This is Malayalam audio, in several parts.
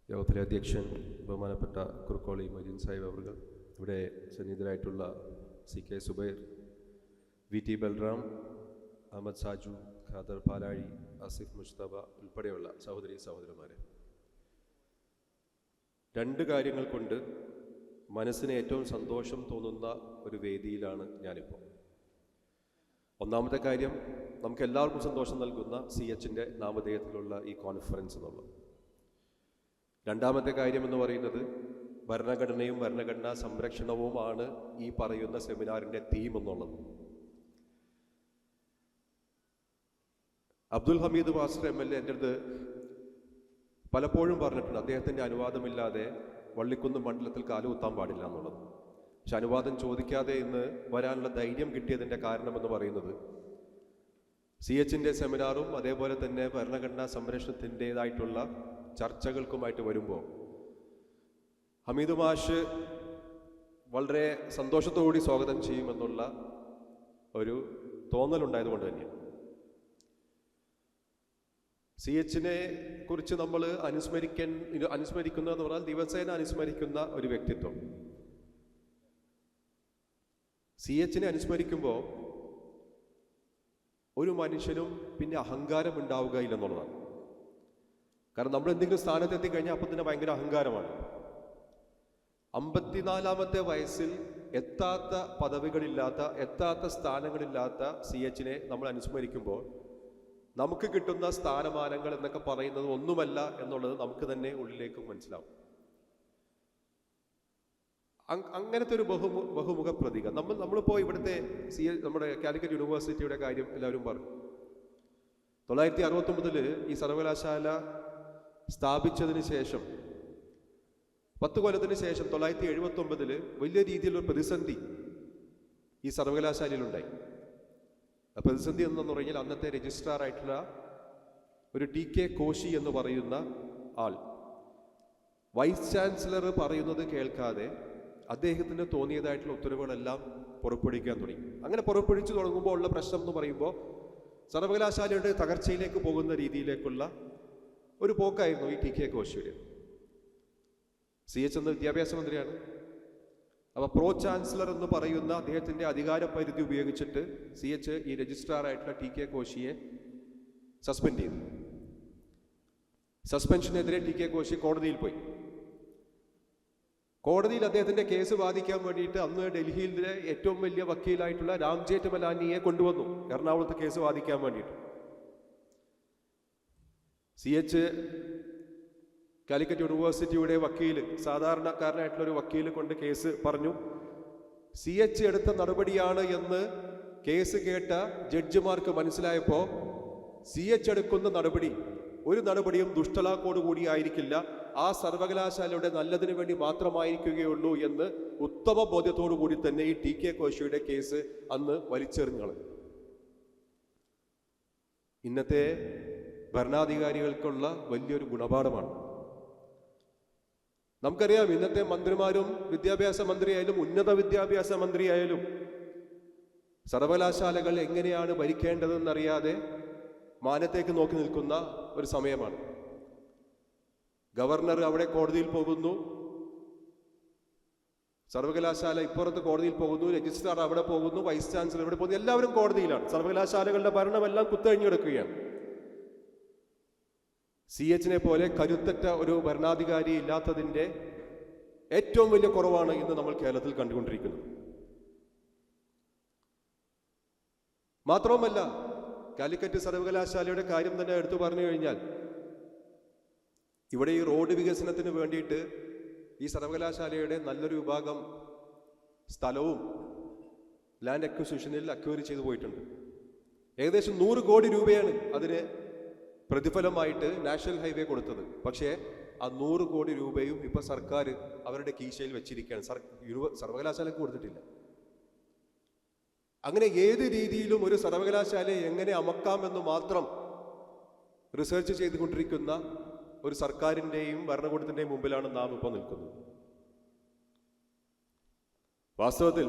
യോഗത്തിലെ അധ്യക്ഷൻ ബഹുമാനപ്പെട്ട കുറുക്കോളി മൊയ്തീൻ സാഹിബ് അവർ, ഇവിടെ സന്നിഹിതരായിട്ടുള്ള CK സുബൈർ, VT ബൽറാം, അഹമ്മദ് സാജു, ഖാദർ പാലാഴി, ആസിഫ് മുസ്തഫ ഉൾപ്പെടെയുള്ള സഹോദരന്മാരെ, രണ്ട് കാര്യങ്ങൾ കൊണ്ട് മനസ്സിന് ഏറ്റവും സന്തോഷം തോന്നുന്ന ഒരു വേദിയിലാണ് ഞാനിപ്പോൾ. ഒന്നാമത്തെ കാര്യം, നമുക്ക് എല്ലാവർക്കും സന്തോഷം നൽകുന്ന CHൻ്റെ നാമധേയത്തിലുള്ള ഈ കോൺഫറൻസ് എന്നുള്ളത്. രണ്ടാമത്തെ കാര്യം എന്ന് പറയുന്നത് ഭരണഘടനയും ഭരണഘടനാ സംരക്ഷണവുമാണ് ഈ പറയുന്ന സെമിനാറിൻ്റെ തീം എന്നുള്ളത്. അബ്ദുൽ ഹമീദ് മാസ്റ്റർ MLA എൻ്റെ അടുത്ത് പലപ്പോഴും പറഞ്ഞിട്ടുണ്ട്, അദ്ദേഹത്തിൻ്റെ അനുവാദമില്ലാതെ വള്ളിക്കുന്ന് മണ്ഡലത്തിൽ കാലുകുത്താൻ പാടില്ല എന്നുള്ളത്. പക്ഷെ അനുവാദം ചോദിക്കാതെ ഇന്ന് വരാനുള്ള ധൈര്യം കിട്ടിയതിൻ്റെ കാരണമെന്ന് പറയുന്നത് CHൻ്റെ സെമിനാറും അതേപോലെ തന്നെ ഭരണഘടനാ സംരക്ഷണത്തിൻ്റെതായിട്ടുള്ള ചർച്ചകൾക്കുമായിട്ട് വരുമ്പോൾ ഹമീദ് മാഷ് വളരെ സന്തോഷത്തോടുകൂടി സ്വാഗതം ചെയ്യുമെന്നുള്ള ഒരു തോന്നലുണ്ടായതുകൊണ്ട് തന്നെയാണ്. CHനെ കുറിച്ച് നമ്മൾ അനുസ്മരിക്കുന്ന എന്ന് പറഞ്ഞാൽ ദിവസേന അനുസ്മരിക്കുന്ന ഒരു വ്യക്തിത്വം. CHനെ അനുസ്മരിക്കുമ്പോൾ ഒരു മനുഷ്യനും പിന്നെ അഹങ്കാരം ഉണ്ടാവുകയില്ലെന്നുള്ളതാണ്. കാരണം നമ്മൾ എന്തെങ്കിലും സ്ഥാനത്തെത്തി കഴിഞ്ഞാൽ അപ്പം തന്നെ ഭയങ്കര അഹങ്കാരമാണ്. 54-ാമത്തെ വയസ്സിൽ എത്താത്ത പദവികളില്ലാത്ത, എത്താത്ത സ്ഥാനങ്ങളില്ലാത്ത CHനെ നമ്മൾ അനുസ്മരിക്കുമ്പോൾ നമുക്ക് കിട്ടുന്ന സ്ഥാനമാനങ്ങൾ എന്നൊക്കെ പറയുന്നത് ഒന്നുമല്ല എന്നുള്ളത് നമുക്ക് തന്നെ ഉള്ളിലേക്ക് മനസ്സിലാവും. അങ്ങനത്തെ ഒരു ബഹുമുഖ പ്രതീകം. നമ്മളിപ്പോൾ ഇവിടുത്തെ നമ്മുടെ കാലിക്കറ്റ് യൂണിവേഴ്സിറ്റിയുടെ കാര്യം എല്ലാവരും പറഞ്ഞു. 969 ഈ സർവകലാശാല സ്ഥാപിച്ചതിന് ശേഷം 10 കൊല്ലത്തിന് ശേഷം 979 വലിയ രീതിയിലുള്ള പ്രതിസന്ധി ഈ സർവകലാശാലയിലുണ്ടായി. ആ പ്രതിസന്ധി എന്ന് പറഞ്ഞാൽ അന്നത്തെ രജിസ്ട്രാർ ആയിട്ടുള്ള ഒരു TK കോശി എന്ന് പറയുന്ന ആൾ വൈസ് ചാൻസലർ പറയുന്നത് കേൾക്കാതെ അദ്ദേഹത്തിന് തോന്നിയതായിട്ടുള്ള ഉത്തരവുകളെല്ലാം പുറപ്പെടുവിക്കാൻ തുടങ്ങി. അങ്ങനെ പുറപ്പെടുവിച്ചു തുടങ്ങുമ്പോൾ ഉള്ള പ്രശ്നം എന്ന് പറയുമ്പോൾ സർവകലാശാലയുടെ തകർച്ചയിലേക്ക് പോകുന്ന രീതിയിലേക്കുള്ള ഒരു പോക്കായിരുന്നു ഈ TK കോശിയുടെ. CH എന്ന വിദ്യാഭ്യാസ മന്ത്രിയാണ്. അപ്പോൾ പ്രോ ചാൻസലർ എന്ന് പറയുന്ന അദ്ദേഹത്തിൻ്റെ അധികാര പരിധി ഉപയോഗിച്ചിട്ട് CH ഈ രജിസ്ട്രാർ ആയിട്ടുള്ള TK കോശിയെ സസ്പെൻഡ് ചെയ്തു. സസ്പെൻഷനെതിരെ TK കോശി കോടതിയിൽ പോയി. കോടതിയിൽ അദ്ദേഹത്തിൻ്റെ കേസ് വാദിക്കാൻ വേണ്ടിയിട്ട് അന്ന് ഡൽഹിയിലെ ഏറ്റവും വലിയ വക്കീലായിട്ടുള്ള രാം ജേഠ്മലാനിയെ കൊണ്ടുവന്നു എറണാകുളത്ത് കേസ് വാദിക്കാൻ വേണ്ടിയിട്ട്. CH കാലിക്കറ്റ് യൂണിവേഴ്സിറ്റിയുടെ വക്കീൽ, സാധാരണക്കാരനായിട്ടുള്ളൊരു വക്കീൽ കൊണ്ട് കേസ് പറഞ്ഞു. CH എടുത്ത നടപടിയാണ് എന്ന് കേസ് കേട്ട ജഡ്ജിമാർക്ക് മനസ്സിലായപ്പോൾ CH എടുക്കുന്ന നടപടി ഒരു നടപടിയും ദുഷ്ടലാക്കോടുകൂടി ആയിരിക്കില്ല, ആ സർവകലാശാലയുടെ നല്ലതിനു വേണ്ടി മാത്രമായിരിക്കുകയുള്ളൂ എന്ന് ഉത്തമ ബോധ്യത്തോടു കൂടി തന്നെ ഈ TK കോശിയുടെ കേസ് അന്ന് വലിച്ചെറിഞ്ഞു. ഇന്നത്തെ ഭരണാധികാരികൾക്കുള്ള വലിയൊരു ഗുണപാഠമാണ്. നമുക്കറിയാം, ഇന്നത്തെ മന്ത്രിമാരും വിദ്യാഭ്യാസ മന്ത്രിയായാലും ഉന്നത വിദ്യാഭ്യാസ മന്ത്രിയായാലും സർവകലാശാലകൾ എങ്ങനെയാണ് ഭരിക്കേണ്ടതെന്നറിയാതെ മാനത്തേക്ക് നോക്കി നിൽക്കുന്ന ഒരു സമയമാണ്. ഗവർണർ അവിടെ കോടതിയിൽ പോകുന്നു, സർവകലാശാല ഇപ്പുറത്ത് കോടതിയിൽ പോകുന്നു, രജിസ്ട്രാർ അവിടെ പോകുന്നു, വൈസ് ചാൻസലർ ഇവിടെ പോകുന്നു, എല്ലാവരും കോടതിയിലാണ്. സർവകലാശാലകളുടെ ഭരണമെല്ലാം കുത്തഴിഞ്ഞെടുക്കുകയാണ്. CHനെ പോലെ കരുത്തറ്റ ഒരു ഭരണാധികാരി ഇല്ലാത്തതിൻ്റെ ഏറ്റവും വലിയ കുറവാണ് ഇന്ന് നമ്മൾ കേരളത്തിൽ കണ്ടുകൊണ്ടിരിക്കുന്നത്. മാത്രവുമല്ല, കാലിക്കറ്റ് സർവകലാശാലയുടെ കാര്യം തന്നെ എടുത്തു പറഞ്ഞു കഴിഞ്ഞാൽ ഇവിടെ ഈ റോഡ് വികസനത്തിന് വേണ്ടിയിട്ട് ഈ സർവകലാശാലയുടെ നല്ലൊരു വിഭാഗം സ്ഥലവും ലാൻഡ് അക്വിസിഷനിൽ അക്വയർ ചെയ്തു പോയിട്ടുണ്ട്. ഏകദേശം 100 കോടി രൂപയാണ് അതിന് പ്രതിഫലമായിട്ട് നാഷണൽ ഹൈവേ കൊടുത്തത്. പക്ഷേ ആ 100 കോടി രൂപയും ഇപ്പൊ സർക്കാർ അവരുടെ കീശയിൽ വെച്ചിരിക്കുകയാണ്, സർവകലാശാലയ്ക്ക് കൊടുത്തിട്ടില്ല. അങ്ങനെ ഏത് രീതിയിലും ഒരു സർവകലാശാലയെ എങ്ങനെ അമക്കാമെന്ന് മാത്രം റിസർച്ച് ചെയ്തുകൊണ്ടിരിക്കുന്ന ഒരു സർക്കാരിൻ്റെയും ഭരണകൂടത്തിൻ്റെയും മുമ്പിലാണ് നാം ഇപ്പോൾ നിൽക്കുന്നത്. വാസ്തവത്തിൽ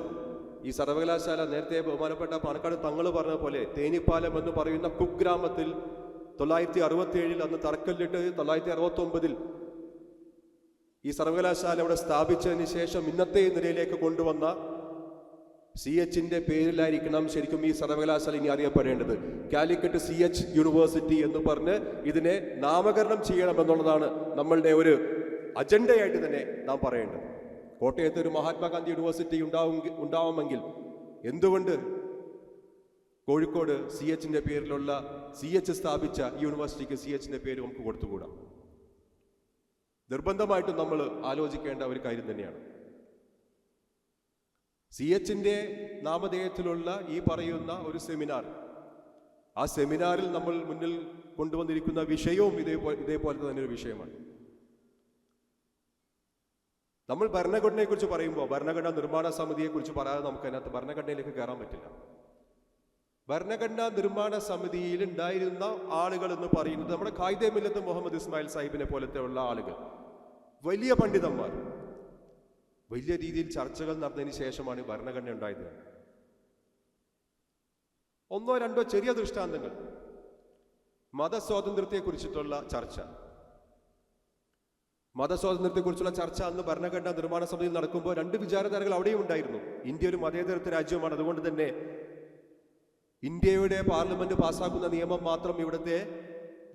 ഈ സർവകലാശാല നേരത്തെ ബഹുമാനപ്പെട്ട പാണക്കാട് തങ്ങൾ പറഞ്ഞ പോലെ തേനിപ്പാലം എന്ന് പറയുന്ന കുഗ്രാമത്തിൽ 967 അന്ന് തറക്കല്ലിട്ട് 969 ഈ സർവകലാശാല ഇവിടെ സ്ഥാപിച്ചതിന് ശേഷം ഇന്നത്തെ നിലയിലേക്ക് കൊണ്ടുവന്ന CHന്റെ പേരിലായിരിക്കണം ശരിക്കും ഈ സർവകലാശാല ഇനി അറിയപ്പെടേണ്ടത്. കാലിക്കറ്റ് CH യൂണിവേഴ്സിറ്റി എന്ന് പറഞ്ഞ് ഇതിനെ നാമകരണം ചെയ്യണമെന്നുള്ളതാണ് നമ്മളുടെ ഒരു അജണ്ടയായിട്ട് തന്നെ നാം പറയേണ്ടത്. കോട്ടയത്ത് ഒരു മഹാത്മാഗാന്ധി യൂണിവേഴ്സിറ്റി ഉണ്ടാവുമെങ്കിൽ എന്തുകൊണ്ട് കോഴിക്കോട് CHന്റെ പേരിലുള്ള CH സ്ഥാപിച്ച യൂണിവേഴ്സിറ്റിക്ക് CHന്റെ പേര് നമുക്ക് കൊടുത്തുകൂടാ? നിർബന്ധമായിട്ടും നമ്മൾ ആലോചിക്കേണ്ട ഒരു കാര്യം തന്നെയാണ്. CHന്റെ നാമധേയത്തിലുള്ള ഈ പറയുന്ന ഒരു സെമിനാർ, ആ സെമിനാറിൽ നമ്മൾ മുന്നിൽ കൊണ്ടുവന്നിരിക്കുന്ന വിഷയവും ഇതേപോലത്തെ തന്നെ ഒരു വിഷയമാണ്. നമ്മൾ ഭരണഘടനയെക്കുറിച്ച് പറയുമ്പോൾ ഭരണഘടനാ നിർമ്മാണ സമിതിയെക്കുറിച്ച് പറയാതെ നമുക്ക് അതിനകത്ത് ഭരണഘടനയിലേക്ക് കയറാൻ പറ്റില്ല. ഭരണഘടനാ നിർമ്മാണ സമിതിയിൽ ഉണ്ടായിരുന്ന ആളുകൾ എന്ന് പറയുന്നത് നമ്മുടെ ഖായിദെ മില്ലത്ത് മുഹമ്മദ് ഇസ്മായിൽ സാഹിബിനെ പോലത്തെ ഉള്ള ആളുകൾ, വലിയ പണ്ഡിതന്മാർ, വലിയ രീതിയിൽ ചർച്ചകൾ നടന്നതിന് ശേഷമാണ് ഭരണഘടന ഉണ്ടായത്. ഒന്നോ രണ്ടോ ചെറിയ ദൃഷ്ടാന്തങ്ങൾ. മതസ്വാതന്ത്ര്യത്തെക്കുറിച്ചിട്ടുള്ള ചർച്ച, മതസ്വാതന്ത്ര്യത്തെക്കുറിച്ചുള്ള ചർച്ച അന്ന് ഭരണഘടനാ നിർമ്മാണ സമിതിയിൽ നടക്കുമ്പോൾ രണ്ട് വിചാരധാരകൾ അവിടെയും ഉണ്ടായിരുന്നു. ഇന്ത്യ ഒരു മതേതരത്വ രാജ്യമാണ്, അതുകൊണ്ട് തന്നെ ഇന്ത്യയുടെ പാർലമെന്റ് പാസ്സാക്കുന്ന നിയമം മാത്രം ഇവിടുത്തെ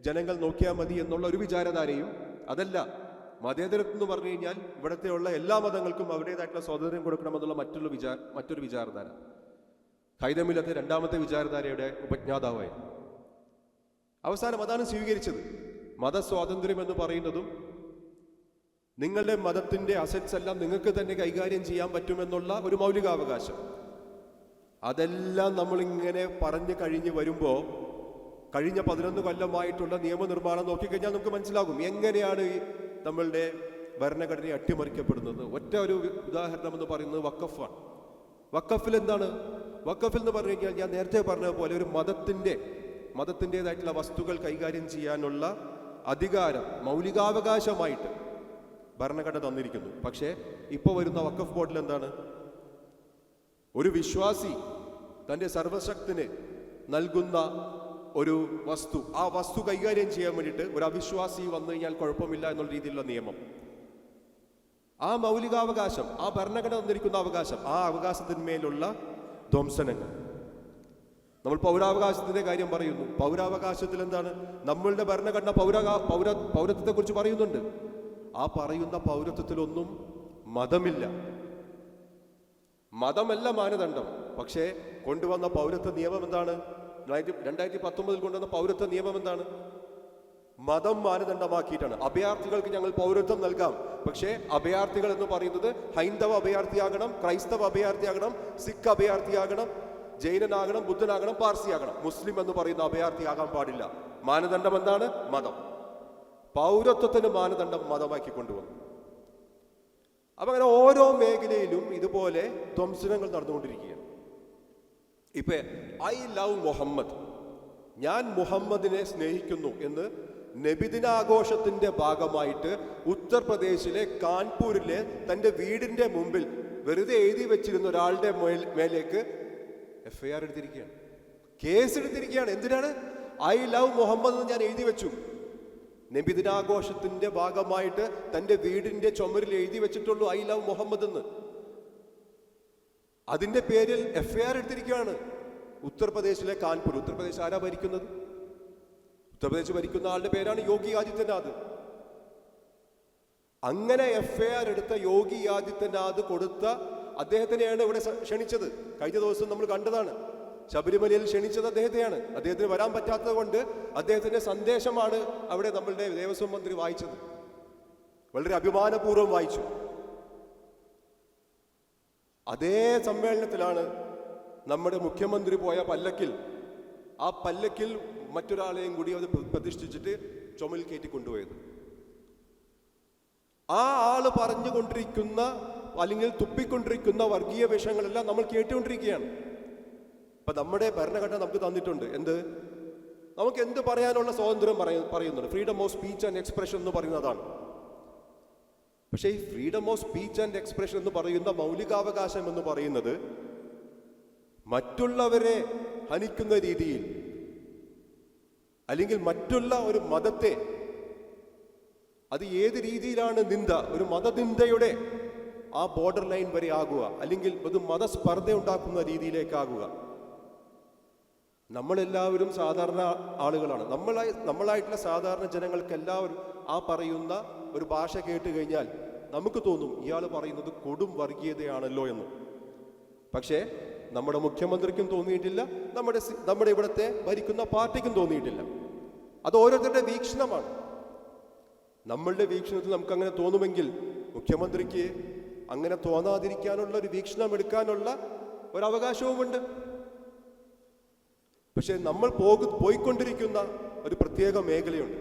ജനങ്ങൾ നോക്കിയാൽ മതി എന്നുള്ള ഒരു വിചാരധാരയും, അതല്ല മതേതരത്വം എന്ന് പറഞ്ഞു കഴിഞ്ഞാൽ ഇവിടുത്തെ ഉള്ള എല്ലാ മതങ്ങൾക്കും അവരുടേതായിട്ടുള്ള സ്വാതന്ത്ര്യം കൊടുക്കണമെന്നുള്ള മറ്റൊരു വിചാരധാര. ഖായിദെ മില്ലത്ത് രണ്ടാമത്തെ വിചാരധാരയുടെ ഉപജ്ഞാതാവായിരുന്നു. അവസാനം അതാണ് സ്വീകരിച്ചത്. മതസ്വാതന്ത്ര്യം എന്ന് പറയുന്നതും നിങ്ങളുടെ മതത്തിന്റെ അസറ്റ്സ് എല്ലാം നിങ്ങൾക്ക് തന്നെ കൈകാര്യം ചെയ്യാൻ പറ്റുമെന്നുള്ള ഒരു മൗലികാവകാശം. അതെല്ലാം നമ്മളിങ്ങനെ പറഞ്ഞു കഴിഞ്ഞ് വരുമ്പോൾ കഴിഞ്ഞ 11 കൊല്ലമായിട്ടുള്ള നിയമനിർമ്മാണം നോക്കിക്കഴിഞ്ഞാൽ നമുക്ക് മനസ്സിലാകും എങ്ങനെയാണ് ഈ നമ്മളുടെ ഭരണഘടനയെ അട്ടിമറിക്കപ്പെടുന്നത്. ഒറ്റ ഒരു ഉദാഹരണം എന്ന് പറയുന്നത് വഖഫാണ്. വഖഫിൽ എന്താണ്? വഖഫിൽ എന്ന് പറഞ്ഞു കഴിഞ്ഞാൽ ഞാൻ നേരത്തെ പറഞ്ഞതുപോലെ ഒരു മതത്തിൻ്റെതായിട്ടുള്ള വസ്തുക്കൾ കൈകാര്യം ചെയ്യാനുള്ള അധികാരം മൗലികാവകാശമായിട്ട് ഭരണഘടന തന്നിരിക്കുന്നു. പക്ഷേ ഇപ്പോൾ വരുന്ന വഖഫ് ബോർഡിൽ എന്താണ്? ഒരു വിശ്വാസി തൻ്റെ സർവശക്തിന് നൽകുന്ന ഒരു വസ്തു, ആ വസ്തു കൈകാര്യം ചെയ്യാൻ വേണ്ടിയിട്ട് ഒരു അവിശ്വാസി വന്നു കഴിഞ്ഞാൽ കുഴപ്പമില്ല എന്നുള്ള രീതിയിലുള്ള നിയമം. ആ മൗലികാവകാശം, ആ ഭരണഘടന തന്നിരിക്കുന്ന അവകാശം, ആ അവകാശത്തിന്മേലുള്ള ധ്വംസനങ്ങൾ. നമ്മൾ പൗരാവകാശത്തിന്റെ കാര്യം പറയുന്നു. പൗരാവകാശത്തിൽ എന്താണ്? നമ്മളുടെ ഭരണഘടന പൗരത്വത്തെക്കുറിച്ച് പറയുന്നുണ്ട്. ആ പറയുന്ന പൗരത്വത്തിലൊന്നും മതമില്ല. മതമല്ല മാനദണ്ഡം. പക്ഷേ കൊണ്ടുവന്ന പൗരത്വ നിയമം എന്താണ്? 2019 കൊണ്ടുവന്ന പൗരത്വ നിയമം എന്താണ്? മതം മാനദണ്ഡമാക്കിയിട്ടാണ്. അഭയാർത്ഥികൾക്ക് ഞങ്ങൾ പൗരത്വം നൽകാം, പക്ഷേ അഭയാർത്ഥികൾ എന്ന് പറയുന്നത് ഹൈന്ദവ അഭയാർത്ഥിയാകണം, ക്രൈസ്തവ അഭയാർത്ഥിയാകണം, സിഖ് അഭയാർത്ഥിയാകണം, ജൈനനാകണം, ബുദ്ധനാകണം, പാർസിയാകണം. മുസ്ലിം എന്ന് പറയുന്ന അഭയാർത്ഥിയാകാൻ പാടില്ല. മാനദണ്ഡം എന്താണ്? മതം. പൗരത്വത്തിന് മാനദണ്ഡം മതമാക്കി കൊണ്ടുവന്നു. അപ്പൊ അങ്ങനെ ഓരോ മേഖലയിലും ഇതുപോലെ ധ്വംസനങ്ങൾ നടന്നുകൊണ്ടിരിക്കുകയാണ്. ഇപ്പൊ ഐ ലവ് മുഹമ്മദ്, ഞാൻ മുഹമ്മദിനെ സ്നേഹിക്കുന്നു എന്ന് നബിദിനാഘോഷത്തിന്റെ ഭാഗമായിട്ട് ഉത്തർപ്രദേശിലെ കാൺപൂരിലെ തന്റെ വീടിന്റെ മുമ്പിൽ വെറുതെ എഴുതി വെച്ചിരുന്ന ഒരാളുടെ മേലേക്ക് FIR എടുത്തിരിക്കുകയാണ്, കേസ് എടുത്തിരിക്കുകയാണ്. എന്തിനാണ്? ഐ ലവ് മുഹമ്മദ് എന്ന് ഞാൻ എഴുതി വെച്ചു. നബിദിനാഘോഷത്തിന്റെ ഭാഗമായിട്ട് തന്റെ വീടിന്റെ ചുമരിൽ എഴുതി വെച്ചിട്ടുള്ളൂ ഐ ലവ് മുഹമ്മദ് എന്ന്. അതിന്റെ പേരിൽ FIR എടുത്തിരിക്കുകയാണ്. ഉത്തർപ്രദേശിലെ കാൺപൂർ. ഉത്തർപ്രദേശ് ആരാ ഭരിക്കുന്നത്? ഉത്തർപ്രദേശ് ഭരിക്കുന്ന ആളുടെ പേരാണ് യോഗി ആദിത്യനാഥ്. അങ്ങനെ FIR എടുത്ത യോഗി ആദിത്യനാഥ് കൊടുത്ത അദ്ദേഹത്തിനെയാണ് ഇവിടെ ക്ഷണിച്ചത്. കഴിഞ്ഞ ദിവസം നമ്മൾ കണ്ടതാണ്. ശബരിമലയിൽ ക്ഷണിച്ചത് അദ്ദേഹത്തെയാണ്. അദ്ദേഹത്തിന് വരാൻ പറ്റാത്തത് കൊണ്ട് അദ്ദേഹത്തിന്റെ സന്ദേശമാണ് അവിടെ നമ്മളുടെ ദേവസ്വം മന്ത്രി വായിച്ചത്. വളരെ അഭിമാനപൂർവ്വം വായിച്ചു. അതേ സമ്മേളനത്തിലാണ് നമ്മുടെ മുഖ്യമന്ത്രി പോയ പല്ലക്കിൽ, ആ പല്ലക്കിൽ മറ്റൊരാളെയും കൂടി അത് പ്രതിഷ്ഠിച്ചിട്ട് ചുമലിൽ കയറ്റി കൊണ്ടുപോയത്. ആ ആള് പറഞ്ഞുകൊണ്ടിരിക്കുന്ന അല്ലെങ്കിൽ തുപ്പിക്കൊണ്ടിരിക്കുന്ന വർഗീയ വിഷയങ്ങളെല്ലാം നമ്മൾ കേട്ടുകൊണ്ടിരിക്കുകയാണ്. ഇപ്പൊ നമ്മുടെ ഭരണഘടന നമുക്ക് തന്നിട്ടുണ്ട്. നമുക്ക് എന്ത് പറയാനുള്ള സ്വാതന്ത്ര്യം പറയുന്നുണ്ട്. Freedom of speech and expression എന്ന് പറയുന്നതാണ്. പക്ഷേ ഈ freedom of speech and expression എന്ന് പറയുന്ന മൗലികാവകാശം എന്ന് പറയുന്നത് മറ്റുള്ളവരെ ഹനിക്കുന്ന രീതിയിൽ അല്ലെങ്കിൽ മറ്റുള്ള ഒരു മതത്തെ അത് ഏത് രീതിയിലാണ് നിന്ദ, ഒരു മതനിന്ദയുടെ ആ ബോർഡർ ലൈൻ വരെ ആകുക, അല്ലെങ്കിൽ ഒരു മതസ്പർദ്ധ ഉണ്ടാക്കുന്ന രീതിയിലേക്കാകുക. നമ്മളെല്ലാവരും സാധാരണ ആളുകളാണ്. നമ്മളായിട്ടുള്ള സാധാരണ ജനങ്ങൾക്ക് എല്ലാവരും ആ പറയുന്ന ഒരു ഭാഷ കേട്ട് കഴിഞ്ഞാൽ നമുക്ക് തോന്നും ഇയാൾ പറയുന്നത് കൊടും വർഗീയതയാണല്ലോ എന്ന്. പക്ഷേ നമ്മുടെ മുഖ്യമന്ത്രിക്കും തോന്നിയിട്ടില്ല, നമ്മുടെ ഇവിടുത്തെ ഭരിക്കുന്ന പാർട്ടിക്കും തോന്നിയിട്ടില്ല. അത് ഓരോരുത്തരുടെ വീക്ഷണമാണ്. നമ്മളുടെ വീക്ഷണത്തിൽ നമുക്ക് അങ്ങനെ തോന്നുമെങ്കിൽ മുഖ്യമന്ത്രിക്ക് അങ്ങനെ തോന്നാതിരിക്കാനുള്ള ഒരു വീക്ഷണം എടുക്കാനുള്ള ഒരു അവകാശവുമുണ്ട്. പക്ഷെ നമ്മൾ പോയിക്കൊണ്ടിരിക്കുന്ന ഒരു പ്രത്യേക മേഖലയുണ്ട്.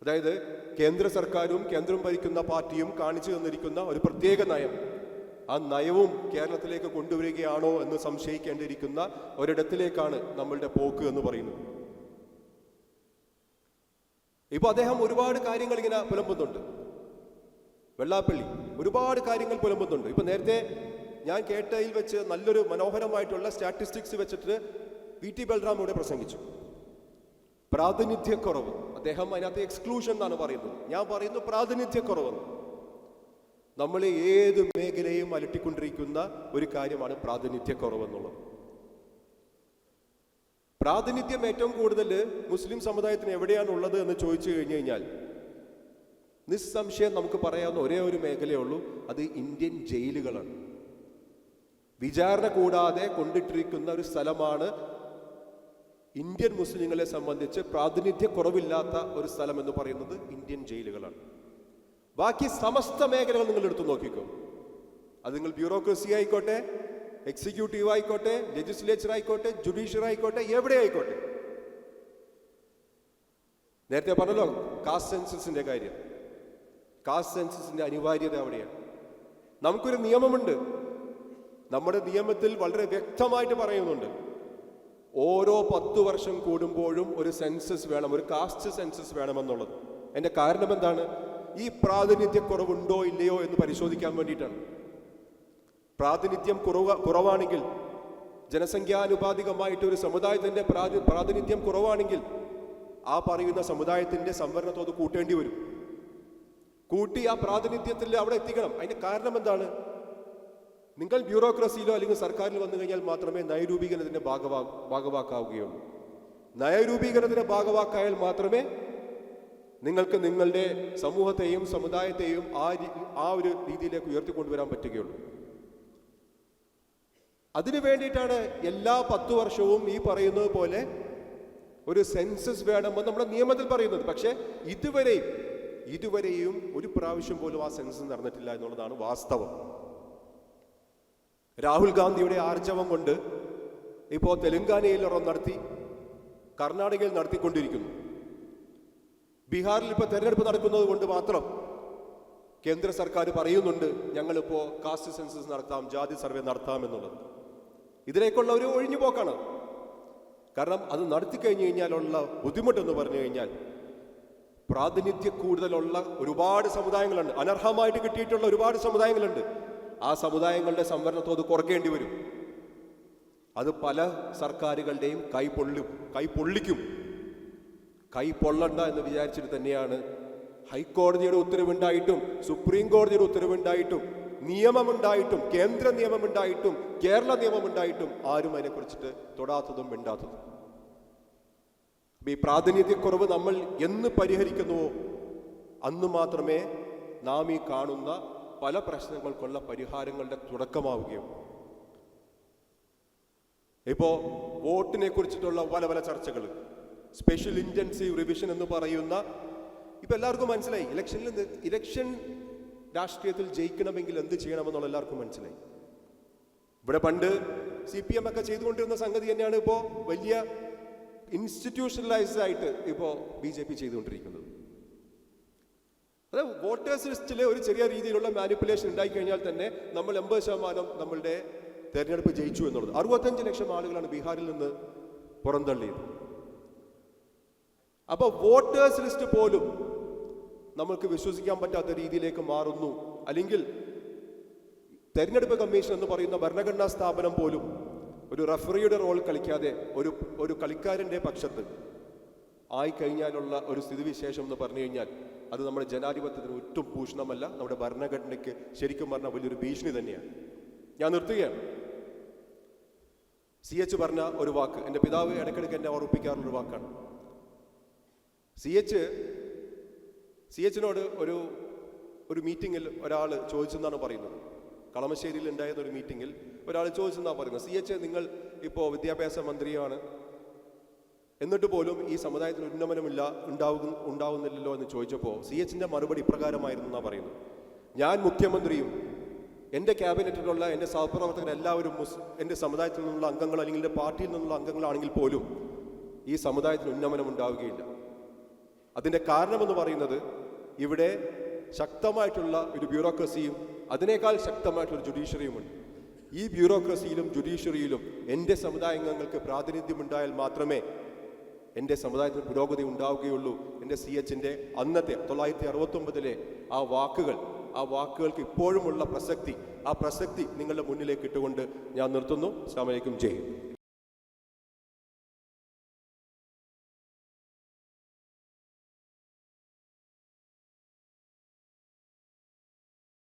അതായത് കേന്ദ്ര സർക്കാരും കേന്ദ്രം ഭരിക്കുന്ന പാർട്ടിയും കാണിച്ചു തന്നിരിക്കുന്ന ഒരു പ്രത്യേക നയം, ആ നയവും കേരളത്തിലേക്ക് കൊണ്ടുവരികയാണോ എന്ന് സംശയിക്കേണ്ടിയിരിക്കുന്ന ഒരിടത്തിലേക്കാണ് നമ്മളുടെ പോക്ക് എന്ന് പറയുന്നത്. ഇപ്പൊ അദ്ദേഹം ഒരുപാട് കാര്യങ്ങൾ ഇങ്ങനെ പുലമ്പുന്നുണ്ട്. വെള്ളാപ്പള്ളി ഒരുപാട് കാര്യങ്ങൾ പുലമ്പുന്നുണ്ട്. ഇപ്പൊ നേരത്തെ ഞാൻ കേട്ടതിൽ വെച്ച് നല്ലൊരു മനോഹരമായിട്ടുള്ള സ്റ്റാറ്റിസ്റ്റിക്സ് വെച്ചിട്ട് VT ബൽറാം ഇവിടെ പ്രസംഗിച്ചു. പ്രാതിനിധ്യക്കുറവ്, അദ്ദേഹം അതിനകത്ത് എക്സ്ക്ലൂഷൻ എന്നാണ് പറയുന്നത്, ഞാൻ പറയുന്നു പ്രാതിനിധ്യക്കുറവെന്ന്. നമ്മൾ ഏത് മേഖലയും അലട്ടിക്കൊണ്ടിരിക്കുന്ന ഒരു കാര്യമാണ് പ്രാതിനിധ്യക്കുറവെന്നുള്ളത്. പ്രാതിനിധ്യം ഏറ്റവും കൂടുതൽ മുസ്ലിം സമുദായത്തിന് എവിടെയാണുള്ളത് എന്ന് ചോദിച്ചു കഴിഞ്ഞു കഴിഞ്ഞാൽ നിസ്സംശയം നമുക്ക് പറയാവുന്ന ഒരേ ഒരു മേഖലയേ ഉള്ളൂ, അത് ഇന്ത്യൻ ജയിലുകളാണ്. വിചാരണ കൂടാതെ കൊണ്ടിട്ടിരിക്കുന്ന ഒരു സ്ഥലമാണ് ഇന്ത്യൻ മുസ്ലിങ്ങളെ സംബന്ധിച്ച് പ്രാതിനിധ്യക്കുറവില്ലാത്ത ഒരു സ്ഥലം എന്ന് പറയുന്നത് ഇന്ത്യൻ ജയിലുകളാണ്. ബാക്കി സമസ്ത മേഖലകൾ നിങ്ങൾ എടുത്തു നോക്കിക്കോ. അത് നിങ്ങൾ ബ്യൂറോക്രസി ആയിക്കോട്ടെ, എക്സിക്യൂട്ടീവ് ആയിക്കോട്ടെ, ലെജിസ്ലേച്ചർ ആയിക്കോട്ടെ, ജുഡീഷ്യറി ആയിക്കോട്ടെ, എവിടെ ആയിക്കോട്ടെ. നേരത്തെ പറഞ്ഞല്ലോ കാസ്റ്റ് സെൻസസിന്റെ കാര്യം. കാസ്റ്റ് സെൻസസിന്റെ അനിവാര്യത അവിടെയാണ്. നമുക്കൊരു നിയമമുണ്ട്. നമ്മുടെ നിയമത്തിൽ വളരെ വ്യക്തമായിട്ട് പറയുന്നുണ്ട്, ഓരോ 10 വർഷം കൂടുമ്പോഴും ഒരു സെൻസസ് വേണം, ഒരു കാസ്റ്റ് സെൻസസ് വേണമെന്നുള്ളത്. അതിന്റെ കാരണം എന്താണ്? ഈ പ്രാതിനിധ്യക്കുറവുണ്ടോ ഇല്ലയോ എന്ന് പരിശോധിക്കാൻ വേണ്ടിയിട്ടാണ്. പ്രാതിനിധ്യം കുറവാണെങ്കിൽ, ജനസംഖ്യാനുപാതികമായിട്ട് ഒരു സമുദായത്തിന്റെ പ്രാതിനിധ്യം കുറവാണെങ്കിൽ ആ പറയുന്ന സമുദായത്തിന്റെ സംവരണത്തോത് കൂട്ടേണ്ടി വരും. കൂട്ടി ആ പ്രാതിനിധ്യത്തിൽ അവിടെ എത്തിക്കണം. അതിന്റെ കാരണം എന്താണ്? നിങ്ങൾ ബ്യൂറോക്രസിയിലോ അല്ലെങ്കിൽ സർക്കാരിൽ വന്നു കഴിഞ്ഞാൽ മാത്രമേ നയരൂപീകരണത്തിന്റെ ഭാഗവാക്കാവുകയുള്ളൂ. നയരൂപീകരണത്തിന്റെ ഭാഗവാക്കായാൽ മാത്രമേ നിങ്ങൾക്ക് നിങ്ങളുടെ സമൂഹത്തെയും സമുദായത്തെയും ആ ഒരു രീതിയിലേക്ക് ഉയർത്തിക്കൊണ്ടുവരാൻ പറ്റുകയുള്ളൂ. അതിനു വേണ്ടിയിട്ടാണ് എല്ലാ 10 വർഷവും ഈ പറയുന്നത് പോലെ ഒരു സെൻസസ് വേണമെന്ന് നമ്മുടെ നിയമത്തിൽ പറയുന്നത്. പക്ഷെ ഇതുവരെയും ഒരു പ്രാവശ്യം പോലും ആ സെൻസസ് നടന്നിട്ടില്ല എന്നുള്ളതാണ് വാസ്തവം. രാഹുൽ ഗാന്ധിയുടെ ആർജവം കൊണ്ട് ഇപ്പോൾ തെലങ്കാനയിൽ ഒരെണ്ണം നടത്തി, കർണാടകയിൽ നടത്തിക്കൊണ്ടിരിക്കുന്നു. ബീഹാറിൽ ഇപ്പോൾ തെരഞ്ഞെടുപ്പ് നടക്കുന്നത് കൊണ്ട് മാത്രം കേന്ദ്ര സർക്കാർ പറയുന്നുണ്ട് ഞങ്ങളിപ്പോൾ കാസ്റ്റ് സെൻസസ് നടത്താം, ജാതി സർവേ നടത്താം എന്നുള്ളത്. ഇതിലേക്കുള്ള ഒരു ഒഴിഞ്ഞുപോക്കാണ്. കാരണം അത് നടത്തിക്കഴിഞ്ഞു കഴിഞ്ഞാലുള്ള ബുദ്ധിമുട്ടെന്ന് പറഞ്ഞു കഴിഞ്ഞാൽ പ്രാതിനിധ്യ കൂടുതലുള്ള ഒരുപാട് സമുദായങ്ങളുണ്ട്, അനർഹമായിട്ട് കിട്ടിയിട്ടുള്ള ഒരുപാട് സമുദായങ്ങളുണ്ട്. ആ സമുദായങ്ങളുടെ സംവരണത്തോത് കുറയ്ക്കേണ്ടി വരും. അത് പല സർക്കാരുകളുടെയും കൈ പൊള്ളണ്ട എന്ന് വിചാരിച്ചിട്ട് തന്നെയാണ് ഹൈക്കോടതിയുടെ ഉത്തരവുണ്ടായിട്ടും സുപ്രീം കോടതിയുടെ ഉത്തരവുണ്ടായിട്ടും നിയമമുണ്ടായിട്ടും കേന്ദ്ര നിയമമുണ്ടായിട്ടും കേരള നിയമമുണ്ടായിട്ടും ആരും അതിനെക്കുറിച്ചിട്ട് തൊടാത്തതും മിണ്ടാത്തതും. ഈ പ്രാതിനിധ്യക്കുറവ് നമ്മൾ എന്ന് പരിഹരിക്കുന്നുവോ അന്ന് മാത്രമേ നാം ഈ കാണുന്ന പല പ്രശ്നങ്ങൾക്കുള്ള പരിഹാരങ്ങളുടെ തുടക്കമാവുകയും. ഇപ്പോ വോട്ടിനെ കുറിച്ചിട്ടുള്ള പല ചർച്ചകൾ, സ്പെഷ്യൽ ഇന്റൻസീവ് റിവിഷൻ എന്ന് പറയുന്ന, ഇപ്പൊ എല്ലാവർക്കും മനസ്സിലായി ഇലക്ഷൻ രാഷ്ട്രീയത്തിൽ ജയിക്കണമെങ്കിൽ എന്ത് ചെയ്യണമെന്നുള്ള എല്ലാവർക്കും മനസ്സിലായി. ഇവിടെ പണ്ട് CPM ഒക്കെ ചെയ്തുകൊണ്ടിരുന്ന സംഗതി തന്നെയാണ് ഇപ്പോൾ വലിയ ഇൻസ്റ്റിറ്റ്യൂഷണലൈസ്ഡ് ആയിട്ട് ഇപ്പോൾ BJP ചെയ്തുകൊണ്ടിരിക്കുന്നത്. അത് വോട്ടേഴ്സ് ലിസ്റ്റിലെ ഒരു ചെറിയ രീതിയിലുള്ള മാനിപ്പുലേഷൻ ഉണ്ടായിക്കഴിഞ്ഞാൽ തന്നെ നമ്മൾ 80% നമ്മളുടെ തെരഞ്ഞെടുപ്പ് ജയിച്ചു എന്നുള്ളത്. 65 ലക്ഷം ആളുകളാണ് ബീഹാറിൽ നിന്ന് പുറന്തള്ളിയത്. അപ്പൊ വോട്ടേഴ്സ് ലിസ്റ്റ് പോലും നമ്മൾക്ക് വിശ്വസിക്കാൻ പറ്റാത്ത രീതിയിലേക്ക് മാറുന്നു. അല്ലെങ്കിൽ തെരഞ്ഞെടുപ്പ് കമ്മീഷൻ എന്ന് പറയുന്ന ഭരണഘടനാ സ്ഥാപനം പോലും ഒരു റഫറിയുടെ റോൾ കളിക്കാതെ ഒരു കളിക്കാരന്റെ പക്ഷത്ത് ആയിക്കഴിഞ്ഞാലുള്ള ഒരു സ്ഥിതിവിശേഷം എന്ന് പറഞ്ഞു കഴിഞ്ഞാൽ അത് നമ്മുടെ ജനാധിപത്യത്തിന് ഒട്ടും ഭൂഷണമല്ല, നമ്മുടെ ഭരണഘടനയ്ക്ക് ശരിക്കും പറഞ്ഞാൽ വലിയൊരു ഭീഷണി തന്നെയാണ്. ഞാൻ നിർത്തുകയാണ്. CH പറഞ്ഞ ഒരു വാക്ക് എൻ്റെ പിതാവ് ഇടയ്ക്കിടയ്ക്ക് എന്നെ ഓർമ്മിപ്പിക്കാറുള്ളൊരു വാക്കാണ്. CHനോട് ഒരു മീറ്റിങ്ങിൽ ഒരാൾ ചോദിച്ചെന്നാണ് പറയുന്നത്. കളമശ്ശേരിയിൽ ഉണ്ടായിരുന്ന ഒരു മീറ്റിങ്ങിൽ ഒരാൾ ചോദിച്ചെന്നാണ് പറയുന്നത്, CH നിങ്ങൾ ഇപ്പോൾ വിദ്യാഭ്യാസ മന്ത്രിയാണ്, എന്നിട്ട് പോലും ഈ സമുദായത്തിന് ഉന്നമനമില്ല ഉണ്ടാവുന്നില്ലല്ലോ എന്ന് ചോദിച്ചപ്പോൾ CHന്റെ മറുപടി ഇപ്രകാരമായിരുന്നു എന്നാണ് പറയുന്നത്. ഞാൻ മുഖ്യമന്ത്രിയും എൻ്റെ ക്യാബിനറ്റിലുള്ള എൻ്റെ സഹപ്രവർത്തകർ എല്ലാവരും എൻ്റെ സമുദായത്തിൽ നിന്നുള്ള അംഗങ്ങൾ അല്ലെങ്കിൽ എൻ്റെ പാർട്ടിയിൽ നിന്നുള്ള അംഗങ്ങളാണെങ്കിൽ പോലും ഈ സമുദായത്തിന് ഉന്നമനം ഉണ്ടാവുകയില്ല. അതിൻ്റെ കാരണമെന്ന് പറയുന്നത് ഇവിടെ ശക്തമായിട്ടുള്ള ഒരു ബ്യൂറോക്രസിയും അതിനേക്കാൾ ശക്തമായിട്ടുള്ള ജുഡീഷ്യറിയുമുണ്ട്. ഈ ബ്യൂറോക്രസിയിലും ജുഡീഷ്യറിയിലും എൻ്റെ സമുദായാംഗങ്ങൾക്ക് പ്രാതിനിധ്യം ഉണ്ടായാൽ മാത്രമേ എൻ്റെ സമുദായത്തിന് പുരോഗതി ഉണ്ടാവുകയുള്ളൂ. എൻ്റെ CHന്റെ അന്നത്തെ 1969 ആ വാക്കുകൾക്ക് ഇപ്പോഴുമുള്ള പ്രസക്തി, ആ പ്രസക്തി നിങ്ങളുടെ മുന്നിലേക്ക് ഇട്ടുകൊണ്ട് ഞാൻ നിർത്തുന്നു. അസ്സലാമു അലൈക്കും. ജയ് ഹിന്ദ്.